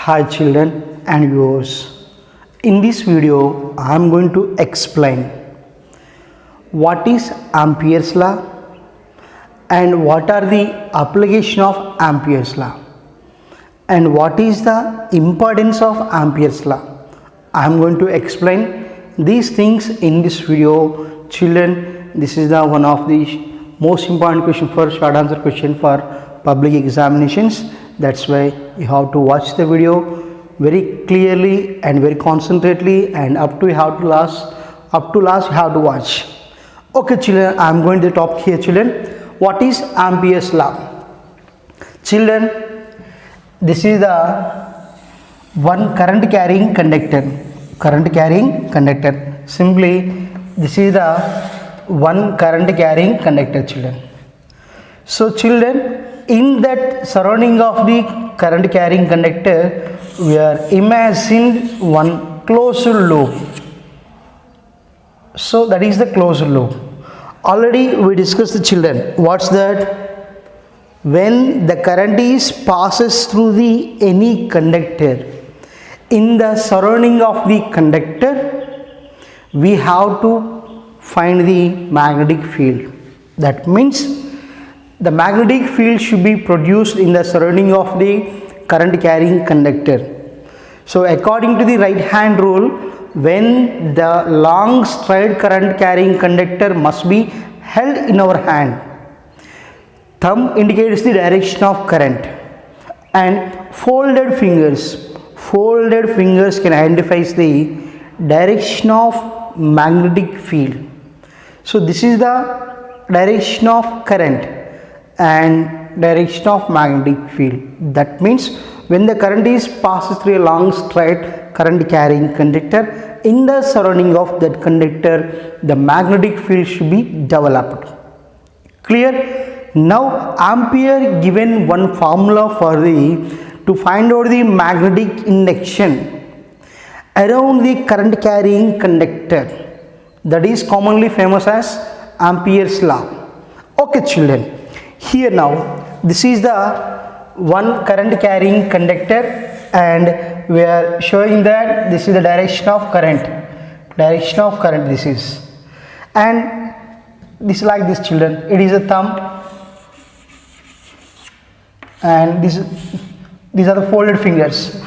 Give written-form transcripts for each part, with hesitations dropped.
Hi children and viewers. In this video I am going to explain what is Ampere's law and what are the application of Ampere's law and what is the importance of Ampere's law. I am going to explain these things in this video. Children, this is the one of the most important question for short answer question for public examinations. That's why you have to watch the video very clearly and very concentrately, and up to last you have to watch. Okay children, I am going to the topic here children. What is Ampere's law? Children, this is the one current carrying conductor. Simply this is the one current carrying conductor children. So children, in that surrounding of the current carrying conductor, we are imagined one closed loop. So that is the closed loop. Already we discussed the children. What's that? When the current is passes through the any conductor, in the surrounding of the conductor, we have to find the magnetic field. That means the magnetic field should be produced in the surrounding of the current carrying conductor. So according to the right hand rule, when the long straight current carrying conductor must be held in our hand, thumb indicates the direction of current and folded fingers can identify the direction of magnetic field. So this is the direction of current and direction of magnetic field. That means when the current is passes through a long straight current carrying conductor, in the surrounding of that conductor, the magnetic field should be developed. Clear? Now Ampere given one formula for to find out the magnetic induction around the current carrying conductor, that is commonly famous as Ampere's law. Okay children, here now this is the one current carrying conductor and we are showing that this is the direction of current this is, and this is like this children, it is a thumb and these are the folded fingers.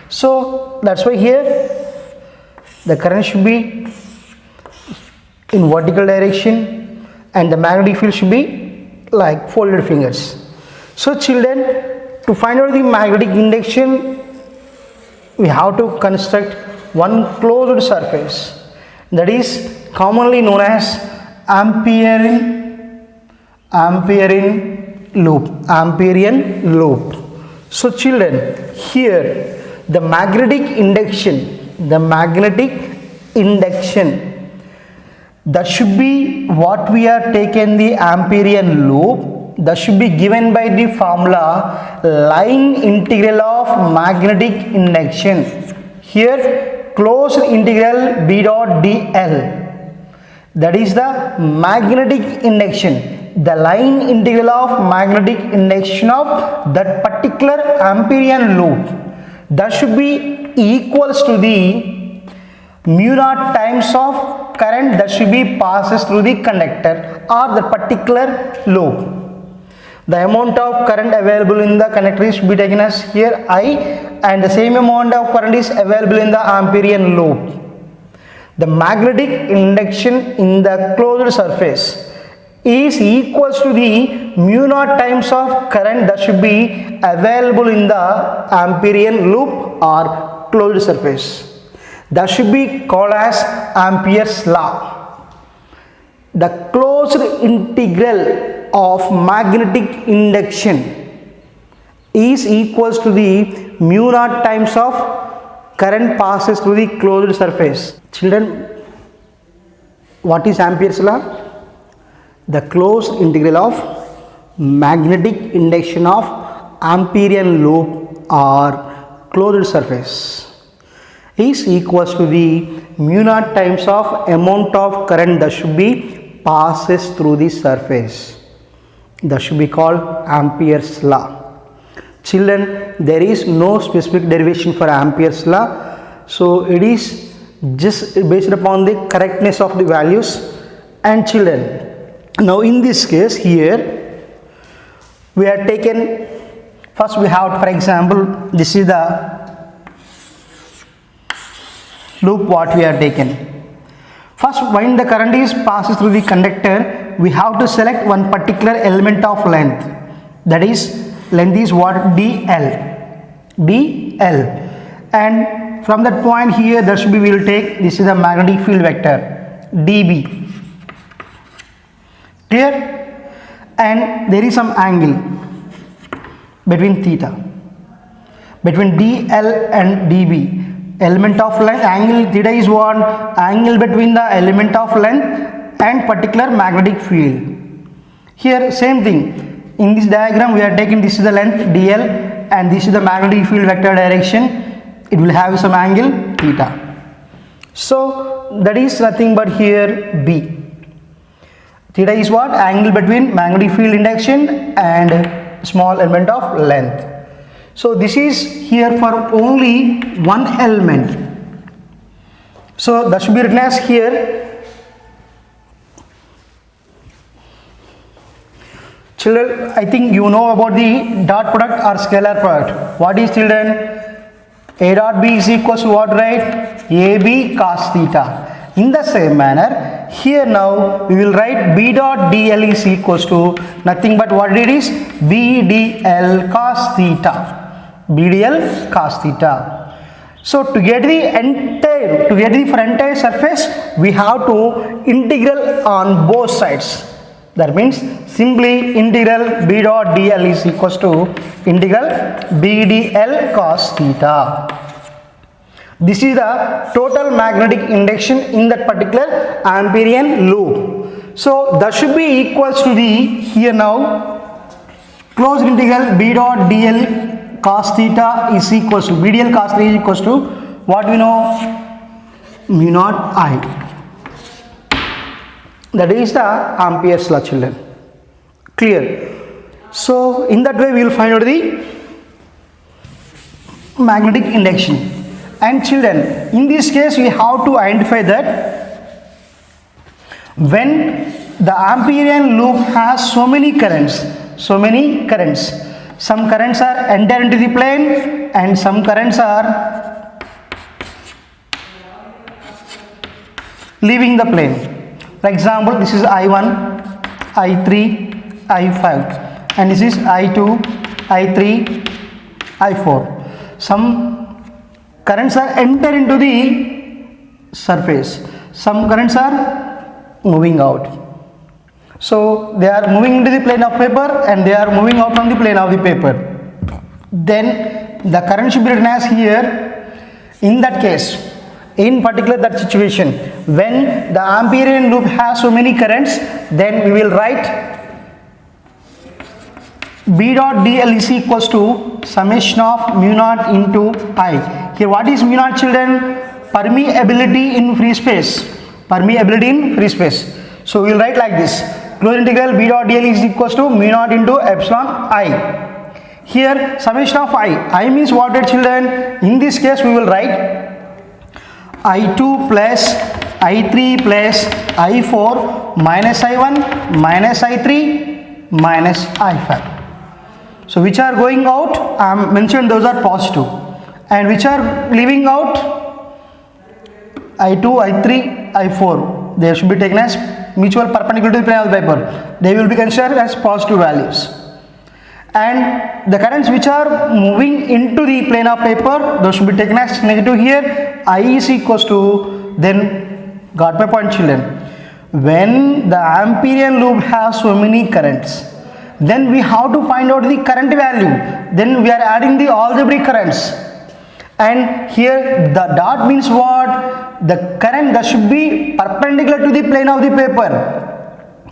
So that's why here the current should be in vertical direction and the magnetic field should be like folded fingers. So children, to find out the magnetic induction, we have to construct one closed surface, that is commonly known as Amperean loop. So children, here the magnetic induction, that should be what we are taken the Amperean loop, that should be given by the formula line integral of magnetic induction. Here closed integral B dot dl, that is the magnetic induction, the line integral of magnetic induction of that particular Amperean loop, that should be equals to the mu naught times of current that should be passes through the conductor or the particular loop. The amount of current available in the conductor should be taken as here I, and the same amount of current is available in the Amperean loop. The magnetic induction in the closed surface is equals to the mu naught times of current that should be available in the Amperean loop or closed surface. That should be called as Ampere's law. The closed integral of magnetic induction is equals to the mu naught times of current passes through the closed surface. Children, what is Ampere's law? The closed integral of magnetic induction of Amperean loop or closed surface is equals to the mu naught times of amount of current that should be passes through the surface. That should be called Ampere's law. Children, there is no specific derivation for Ampere's law, so it is just based upon the correctness of the values. And children, now in this case here we are taken, first we have, for example, this is the loop what we are taken. First, when the current is passes through the conductor, we have to select one particular element of length, that is length is what, dl, and from that point here there should be, we will take, this is the magnetic field vector db, clear, and there is some angle between theta, between dl and db, element of length, angle theta is what, angle between the element of length and particular magnetic field. Here same thing, in this diagram we are taking, this is the length dl and this is the magnetic field vector direction, it will have some angle theta. So that is nothing but here b, theta is what, angle between magnetic field induction and small element of length. So this is here for only one element, so that should be written as here. Children, I think you know about the dot product or scalar product. What is, children? A dot b is equals to what, right? AB cos theta. In the same manner, here now we will write b dot dl is equals to nothing but what it is, bdl cos theta. BDL cos theta. So to get the entire surface, we have to integral on both sides. That means simply integral b dot dl is equals to integral bdl cos theta. This is the total magnetic induction in that particular Amperian loop. So that should be equals to the, here now, closed integral b dot dl cos theta is equals to, bdl cos theta is equals to what we know, mu naught I. That is the Ampere's law, children. Clear? So in that way we will find out the magnetic induction. And children, in this case we have to identify that when the Amperian loop has so many currents, some currents are enter into the plane and some currents are leaving the plane. For example, this is I1, I3, I5, and this is I2, I3, I4. Some currents are enter into the surface, some currents are moving out. So they are moving into the plane of paper and they are moving out from the plane of the paper. Then the current should be written as here. In that case, in particular that situation, when the Amperian loop has so many currents, then we will write b dot dl is equals to summation of mu naught into I. Here what is mu naught, children? Permeability in free space. So we will write like this, closed integral b dot dl is equals to mu naught into epsilon I. Here summation of I means what, children? In this case we will write I2 plus I3 plus I4 minus I1 minus I3 minus I5. So which are going out, I am mentioned those are positive, and which are leaving out, I2, I3, I4, they should be taken as mutual perpendicular to the plane of the paper. They will be considered as positive values. And the currents which are moving into the plane of paper, those should be taken as negative here. I is equals to, then got my point, children. When the Amperian loop has so many currents, then we have to find out the current value. Then we are adding the algebraic currents. And here the dot means what? The current that should be perpendicular to the plane of the paper,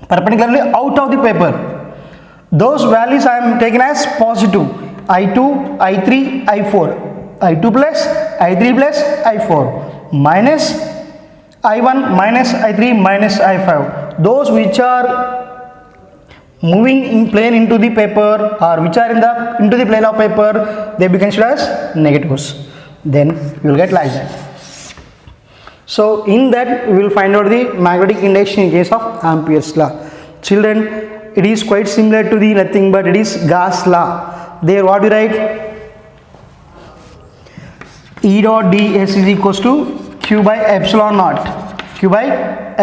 perpendicularly out of the paper. Those values I am taken as positive. I2, I3, I4. I2 plus, I3 plus, I4. Minus I1 minus I3 minus I5. Those which are moving in plane into the paper or which are in the into the plane of paper, they be considered as negatives. Then you will get like that. So in that we will find out the magnetic induction in case of Ampere's law. Children, it is quite similar to the nothing but it is Gauss law. There what we write? E dot ds is equals to q by epsilon naught. Q by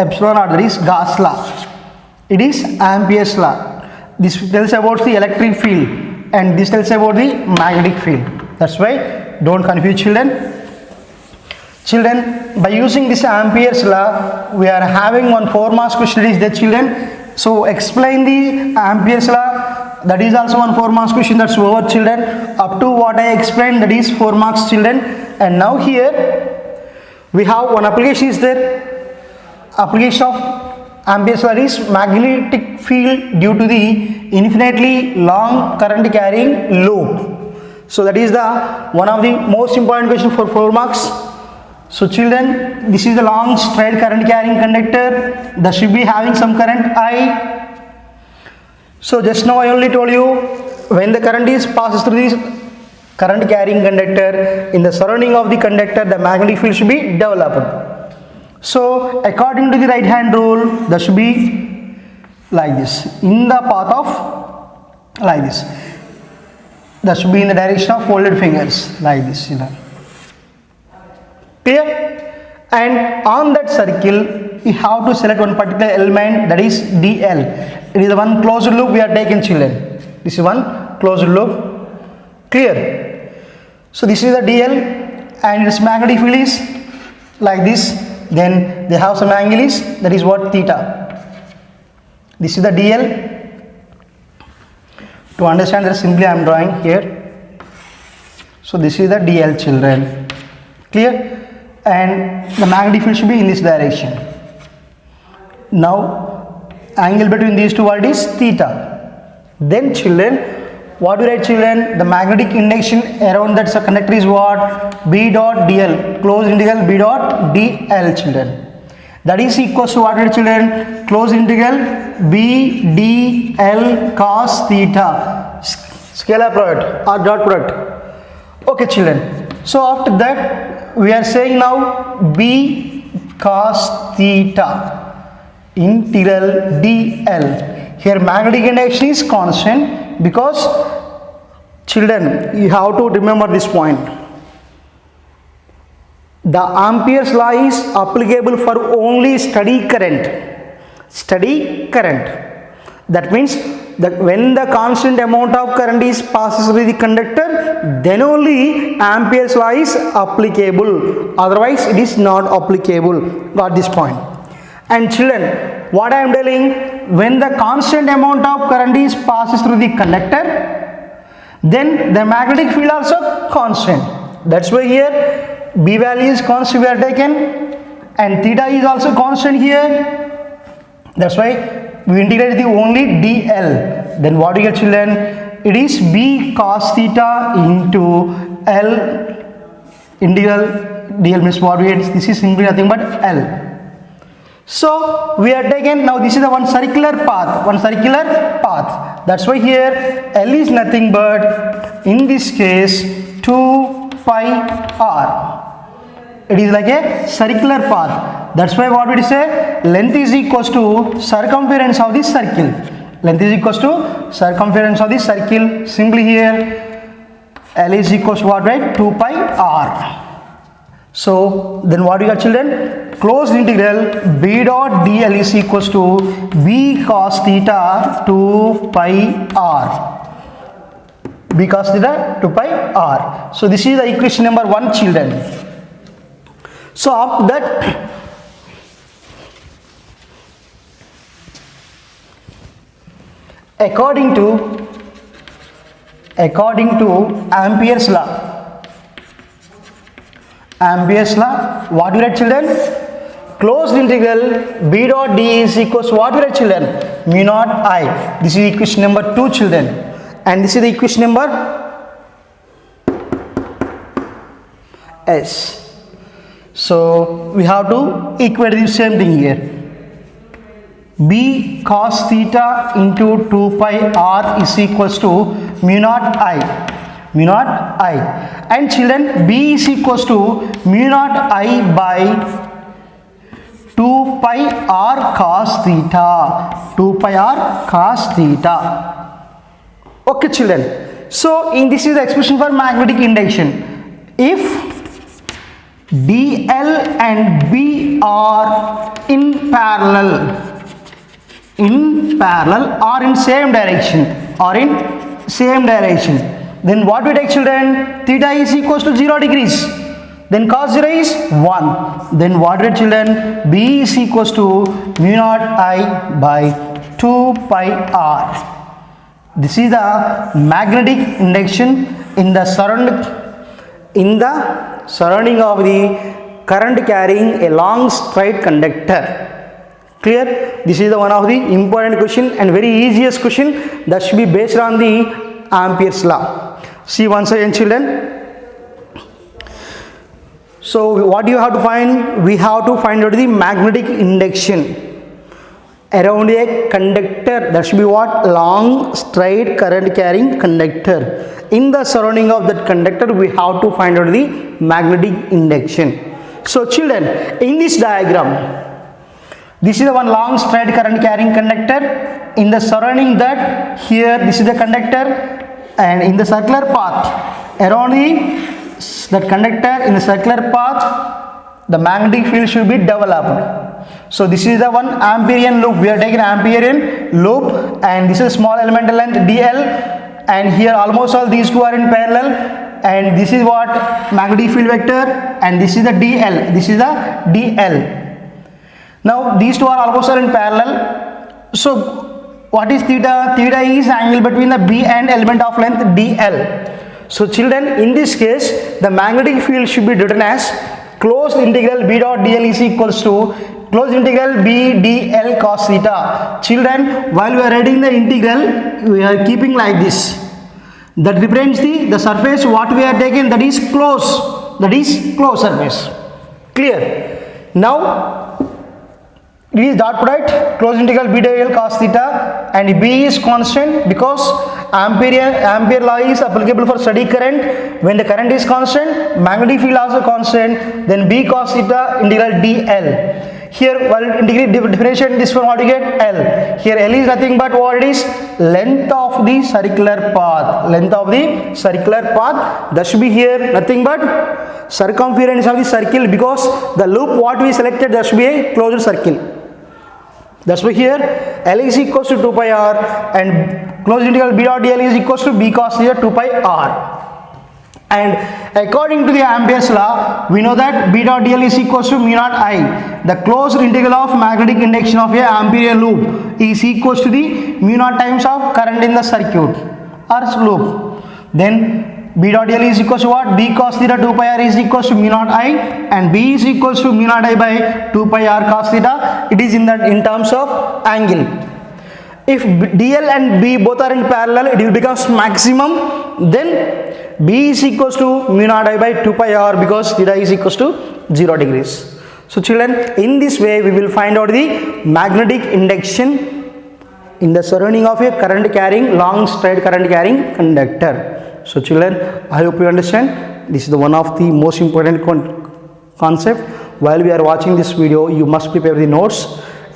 epsilon naught, that is Gauss law. It is Ampere's law. This tells about the electric field and this tells about the magnetic field. That's why don't confuse children. Children, by using this Ampere's law, we are having one 4 marks question is there, children. So explain the Ampere's law. That is also one 4 marks question. That's over, children. Up to what I explained, that is 4 marks, children. And now here we have one application is there. Application of Ampere's law is magnetic field due to the infinitely long current carrying loop. So that is the one of the most important question for 4 marks. So children, this is the long straight current carrying conductor that should be having some current I. So just now I only told you when the current is passes through this current carrying conductor, in the surrounding of the conductor the magnetic field should be developed. So according to the right hand rule, that should be like this, in the path of like this, that should be in the direction of folded fingers like this, you know. Clear? And on that circle you have to select one particular element, that is dl. It is the one closed loop we are taking, children. This is one closed loop. Clear? So this is the dl and its magnetic field is like this. Then they have some angle is, that is what, theta. This is the dl. To understand that, simply I am drawing here. So this is the dl, children. Clear? And the magnetic field should be in this direction. Now angle between these two what is theta. Then children, what do we write, children? The magnetic induction around that conductor is what? B dot dl, closed integral B dot dl, children. That is equals to what, children? Closed integral B dl cos theta, scalar product or dot product. Okay, children. So after that we are saying now B cos theta integral dl. Here magnetic induction is constant because, children, you have to remember this point. The Ampere's law is applicable for only steady current. Steady current. That means that when the constant amount of current is passes through the conductor, then only Ampere's law is applicable. Otherwise it is not applicable. Got this point? And children, what I am telling, when the constant amount of current is passes through the conductor, then the magnetic field also constant. That's why here B value is constant we are taken, and theta is also constant here. That's why we integrate the only dl. Then what do you get, children? It is B cos theta into L integral dl means what we get? This is simply nothing but L. So we are taken, now this is the one circular path, that's why here L is nothing but, in this case, 2 pi r. It is like a circular path. That's why what we say, length is equals to circumference of this circle. Length is equals to circumference of this circle. Simply here L is equals to what, right? 2 pi r. So then what do you got, children? Closed integral B dot dl is equals to B cos theta 2 pi r. B cos theta 2 pi r. So this is the equation number 1, children. So after that, according to Ampere's law, what do you write, children? Closed integral B dot d is equals to what, we write, children? Mu naught I. This is equation number 2, children, and this is the equation number S. So we have to equate the same thing here. B cos theta into 2 pi r is equals to mu naught I. Mu naught I. And children, B is equals to mu naught I by 2 pi r cos theta. 2 pi r cos theta. Okay children. So this is the expression for magnetic induction. If DL and B are in parallel or in same direction, then what we take children? Theta is equals to 0 degrees, then cos 0 is 1, then what we take children? B is equals to mu naught I by 2 pi r. This is the magnetic induction in the surrounding of the current carrying a long straight conductor. Clear? This is the one of the important question and very easiest question that should be based on the Ampere's law. See once again children. So what do you have to find? We have to find out the magnetic induction around a conductor. That should be what? Long straight current carrying conductor. In the surrounding of that conductor, we have to find out the magnetic induction. So children, in this diagram, this is the one long straight current carrying conductor. In the surrounding that, here this is the conductor, and in the circular path around that conductor, in the circular path, the magnetic field should be developed. So this is the one Amperian loop. We are taking Amperian loop, and this is small elemental length dl. And here almost all these two are in parallel, and this is what magnetic field vector, and this is the dl. This is the dl. Now these two are almost all in parallel. So what is theta? Theta is angle between the B and element of length dl. So children, in this case, the magnetic field should be written as closed integral B dot dl is equals to closed integral B dl cos theta. Children, while we are writing the integral, we are keeping like this. That represents the surface what we are taking, that is closed surface. Clear? Now it is dot product, closed integral B dl cos theta, and B is constant because Ampere law is applicable for steady current. When the current is constant, magnetic field also constant, then B cos theta integral dl. Here while differentiate this one, what you get? L. Here L is nothing but what it is? Length of the circular path. That should be here nothing but circumference of the circle, because the loop what we selected, that should be a closed circle. That's why here L is equals to 2 pi r, and closed integral B dot dl is equals to B cos theta 2 pi r. And according to the Ampere's law, we know that B dot dl is equals to mu naught I. The closed integral of magnetic induction of a Ampere loop is equals to the mu naught times of current in the circuit or loop. Then B dot dl is equals to what? B cos theta 2 pi r is equals to mu naught I, and B is equals to mu naught I by 2 pi r cos theta. It is in terms of angle. If dl and B both are in parallel, it will become maximum. Then B is equals to mu naught I by 2 pi r, because theta is equals to 0 degrees. So children, in this way we will find out the magnetic induction in the surrounding of a long straight current carrying conductor. So children, I hope you understand. This is the one of the most important concept. While we are watching this video, you must prepare the notes,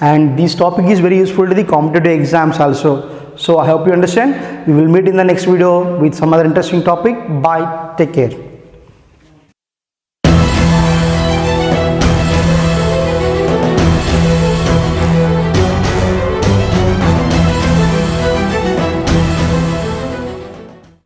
and this topic is very useful to the competitive exams also. So I hope you understand. We will meet in the next video with some other interesting topic. Bye. Take care.